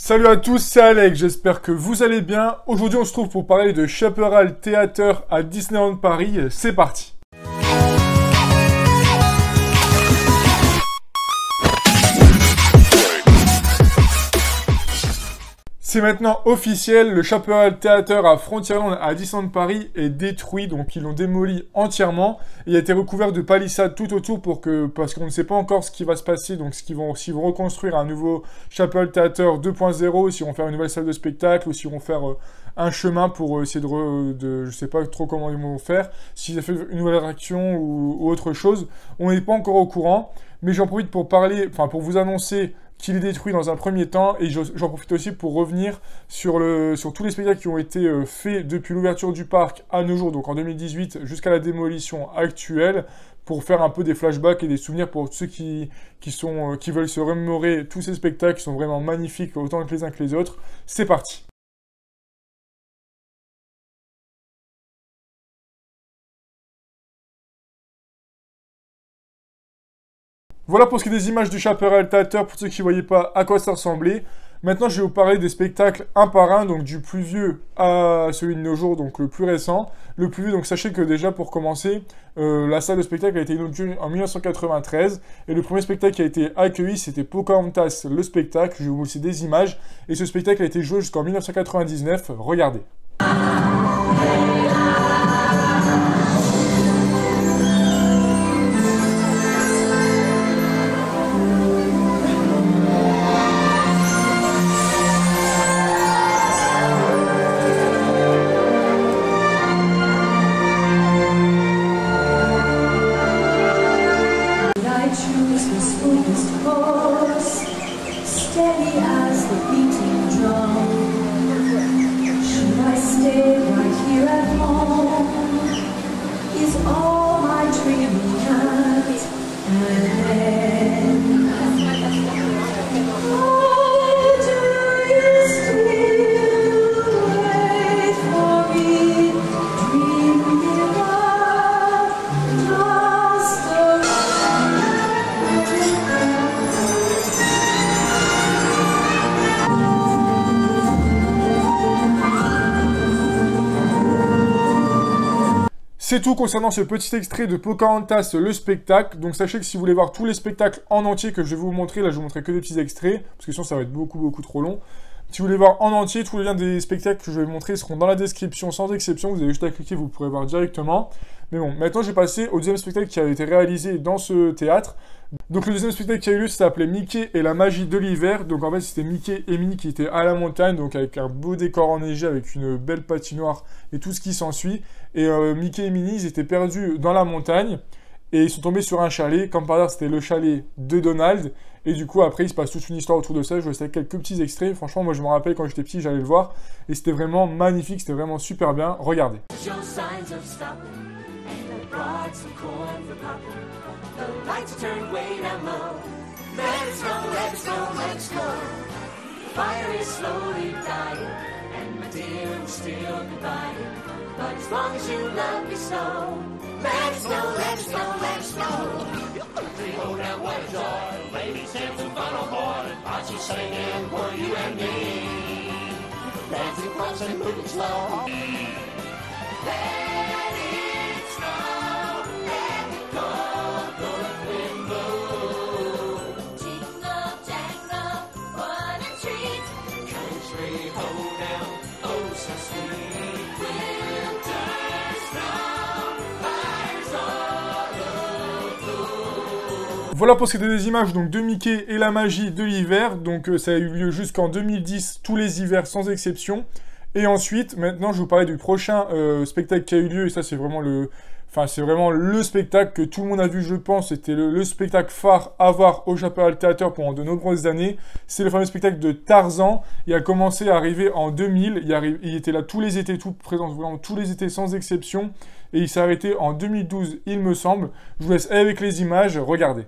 Salut à tous, c'est Alex, j'espère que vous allez bien. Aujourd'hui on se trouve pour parler de Chaparral Theater à Disneyland Paris, c'est parti. C'est maintenant officiel, le Chaparral Theater à Frontierland à Disneyland Paris est détruit, donc ils l'ont démoli entièrement. Il a été recouvert de palissades tout autour parce qu'on ne sait pas encore ce qui va se passer, donc s'ils vont reconstruire un nouveau Chaparral Theater 2.0, s'ils vont faire une nouvelle salle de spectacle, ou s'ils vont faire un chemin pour essayer je sais pas trop comment ils vont faire, s'ils ont fait une nouvelle attraction ou autre chose. On n'est pas encore au courant, mais j'en profite pour pour vous annoncer qu'il est détruit dans un premier temps, et j'en profite aussi pour revenir sur tous les spectacles qui ont été faits depuis l'ouverture du parc à nos jours, donc en 2018 jusqu'à la démolition actuelle, pour faire un peu des flashbacks et des souvenirs pour ceux qui veulent se remémorer tous ces spectacles qui sont vraiment magnifiques, autant que les uns que les autres. C'est parti. Voilà pour ce qui est des images du Chaparral Theater, pour ceux qui ne voyaient pas à quoi ça ressemblait. Maintenant, je vais vous parler des spectacles un par un, donc du plus vieux à celui de nos jours, donc le plus récent. Le plus vieux, donc sachez que déjà, pour commencer, la salle de spectacle a été inaugurée en 1993, et le premier spectacle qui a été accueilli, c'était Pocahontas, le spectacle. Je vais vous laisser des images, et ce spectacle a été joué jusqu'en 1999. Regardez. Steady as the beating drum. Should I stay right here at home? Is all my dreaming at an end? Oh, do you still wait for me? Dream nearer, just C'est tout concernant ce petit extrait de Pocahontas, le spectacle. Donc sachez que si vous voulez voir tous les spectacles en entier que je vais vous montrer, là je vais vous montrer que des petits extraits, parce que sinon ça va être beaucoup trop long. Si vous voulez voir en entier, tous les liens des spectacles que je vais vous montrer seront dans la description sans exception. Vous avez juste à cliquer, vous pourrez voir directement. Mais bon, maintenant j'ai passé au deuxième spectacle qui a été réalisé dans ce théâtre. Donc le deuxième spectacle qui a eu lieu, ça s'appelait Mickey et la magie de l'hiver. Donc en fait c'était Mickey et Minnie qui étaient à la montagne, donc avec un beau décor enneigé, avec une belle patinoire et tout ce qui s'ensuit. Et Mickey et Minnie, ils étaient perdus dans la montagne et ils sont tombés sur un chalet. Comme par hasard, c'était le chalet de Donald. Et du coup, après, il se passe toute une histoire autour de ça. Je vous laisse avec quelques petits extraits. Franchement, moi, je me rappelle quand j'étais petit, j'allais le voir. Et c'était vraiment magnifique, c'était vraiment super bien. Regardez. But as long as you love me so, let it snow, let it snow, let it snow. Oh, now what a joy, ladies have some fun on board. Lots of singing for you and me. Dancing close and moving slow. Let it snow, let it go, north wind blow. Jingle, jangle, what a treat. Country hold down, oh so sweet. Voilà pour ce qui est des images donc, de Mickey et la magie de l'hiver. Donc ça a eu lieu jusqu'en 2010, tous les hivers sans exception. Et ensuite, maintenant, je vais vous parler du prochain spectacle qui a eu lieu. Et ça, c'est vraiment le spectacle que tout le monde a vu, je pense. C'était le spectacle phare à voir au Chaparral Theater pendant de nombreuses années. C'est le fameux spectacle de Tarzan. Il a commencé à arriver en 2000. Il était là tous les étés, tout présent, vraiment tous les étés sans exception. Et il s'est arrêté en 2012, il me semble. Je vous laisse avec les images. Regardez.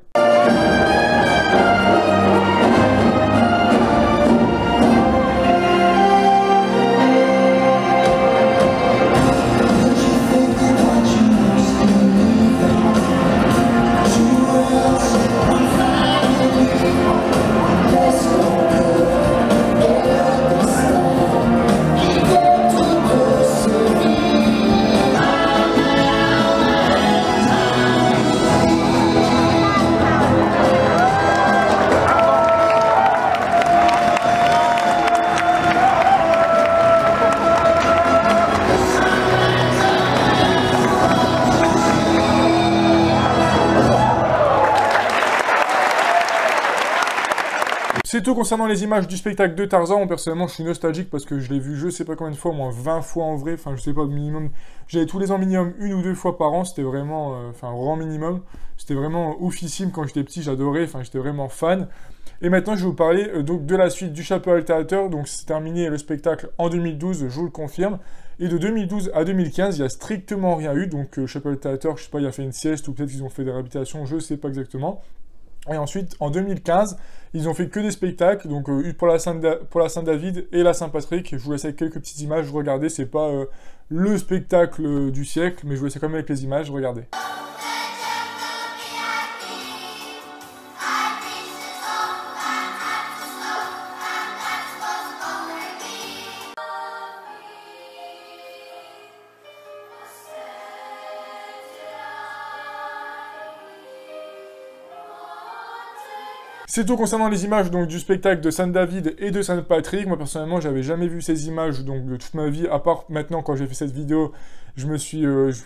C'est tout concernant les images du spectacle de Tarzan. Moi, personnellement, je suis nostalgique parce que je l'ai vu je sais pas combien de fois, au moins 20 fois en vrai. Enfin, je sais pas, minimum. J'avais tous les ans minimum 1 ou 2 fois par an. C'était vraiment, enfin, un grand minimum. C'était vraiment oufissime quand j'étais petit, j'adorais. Enfin, j'étais vraiment fan. Et maintenant, je vais vous parler donc de la suite du Chaparral Theater. Donc, c'est terminé le spectacle en 2012, je vous le confirme. Et de 2012 à 2015, il n'y a strictement rien eu. Donc, Chaparral Theater, je sais pas, il a fait une sieste ou peut-être qu'ils ont fait des réhabilitations, je sais pas exactement. Et ensuite, en 2015, ils ont fait que des spectacles, donc pour la Saint-David et la Saint-Patrick. Je vous laisse avec quelques petites images, regardez, c'est pas le spectacle du siècle, mais je vous laisse quand même avec les images, regardez. C'est tout concernant les images donc, du spectacle de Saint-David et de Saint-Patrick. Moi, personnellement, j'avais jamais vu ces images donc, de toute ma vie, à part maintenant, quand j'ai fait cette vidéo, je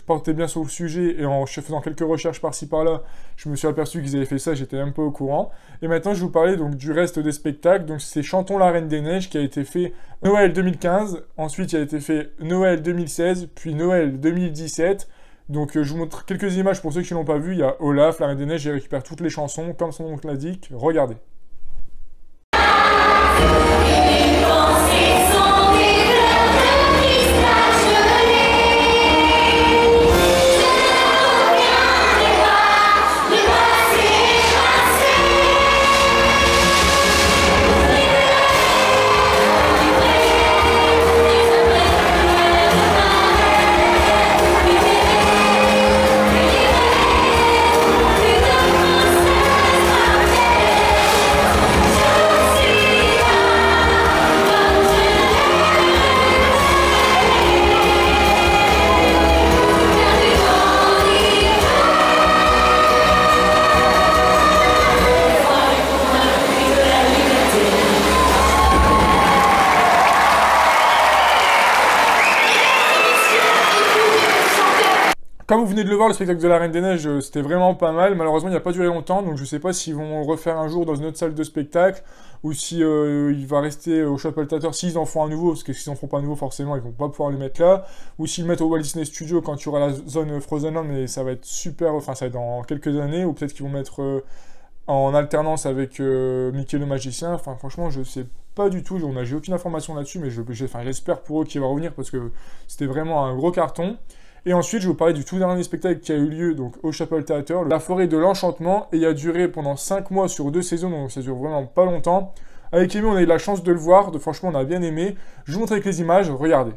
portais bien sur le sujet, et en faisant quelques recherches par-ci par-là, je me suis aperçu qu'ils avaient fait ça, j'étais un peu au courant. Et maintenant, je vais vous parler donc, du reste des spectacles. Donc, c'est Chantons la Reine des Neiges, qui a été fait Noël 2015, ensuite, il a été fait Noël 2016, puis Noël 2017. Donc je vous montre quelques images pour ceux qui ne l'ont pas vu. Il y a Olaf, la Reine des Neiges, j'ai récupéré toutes les chansons, comme son nom l'indique. Regardez. Comme vous venez de le voir, le spectacle de la Reine des Neiges, c'était vraiment pas mal. Malheureusement, il n'a pas duré longtemps, donc je sais pas s'ils vont le refaire un jour dans une autre salle de spectacle, ou si il va rester au Chaparral Theater, s'ils en font un nouveau, parce que s'ils en font pas un nouveau, forcément, ils vont pas pouvoir le mettre là, ou s'ils le mettent au Walt Disney Studio quand il y aura la zone Frozen Land, mais ça va être super, enfin ça va être dans quelques années, ou peut-être qu'ils vont mettre en alternance avec Mickey le Magicien. Enfin, franchement, je sais pas du tout, j'ai aucune information là-dessus, mais j'espère pour eux qu'il va revenir, parce que c'était vraiment un gros carton. Et ensuite, je vais vous parler du tout dernier spectacle qui a eu lieu donc, au Chaparral Theater, La Forêt de l'Enchantement, et il a duré pendant 5 mois sur 2 saisons, donc ça dure vraiment pas longtemps. Avec Amy, on a eu la chance de le voir, franchement, on a bien aimé. Je vous montre avec les images, regardez.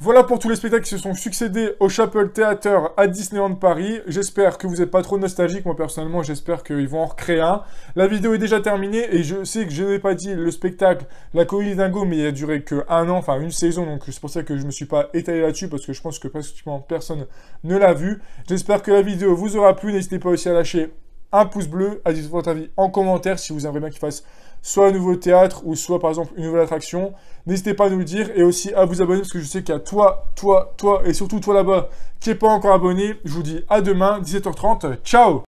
Voilà pour tous les spectacles qui se sont succédés au Chaparral Theater à Disneyland Paris. J'espère que vous n'êtes pas trop nostalgique. Moi, personnellement, j'espère qu'ils vont en recréer un. La vidéo est déjà terminée et je sais que je n'ai pas dit le spectacle La Colonie Dingo, mais il a duré que 1 an, enfin une saison. Donc, c'est pour ça que je ne me suis pas étalé là-dessus parce que je pense que pratiquement personne ne l'a vu. J'espère que la vidéo vous aura plu. N'hésitez pas aussi à lâcher un pouce bleu, à dire votre avis en commentaire si vous aimeriez bien qu'il fasse soit un nouveau théâtre ou soit par exemple une nouvelle attraction. N'hésitez pas à nous le dire et aussi à vous abonner parce que je sais qu'il y a toi et surtout toi là-bas qui n'est pas encore abonné. Je vous dis à demain, 17h30. Ciao!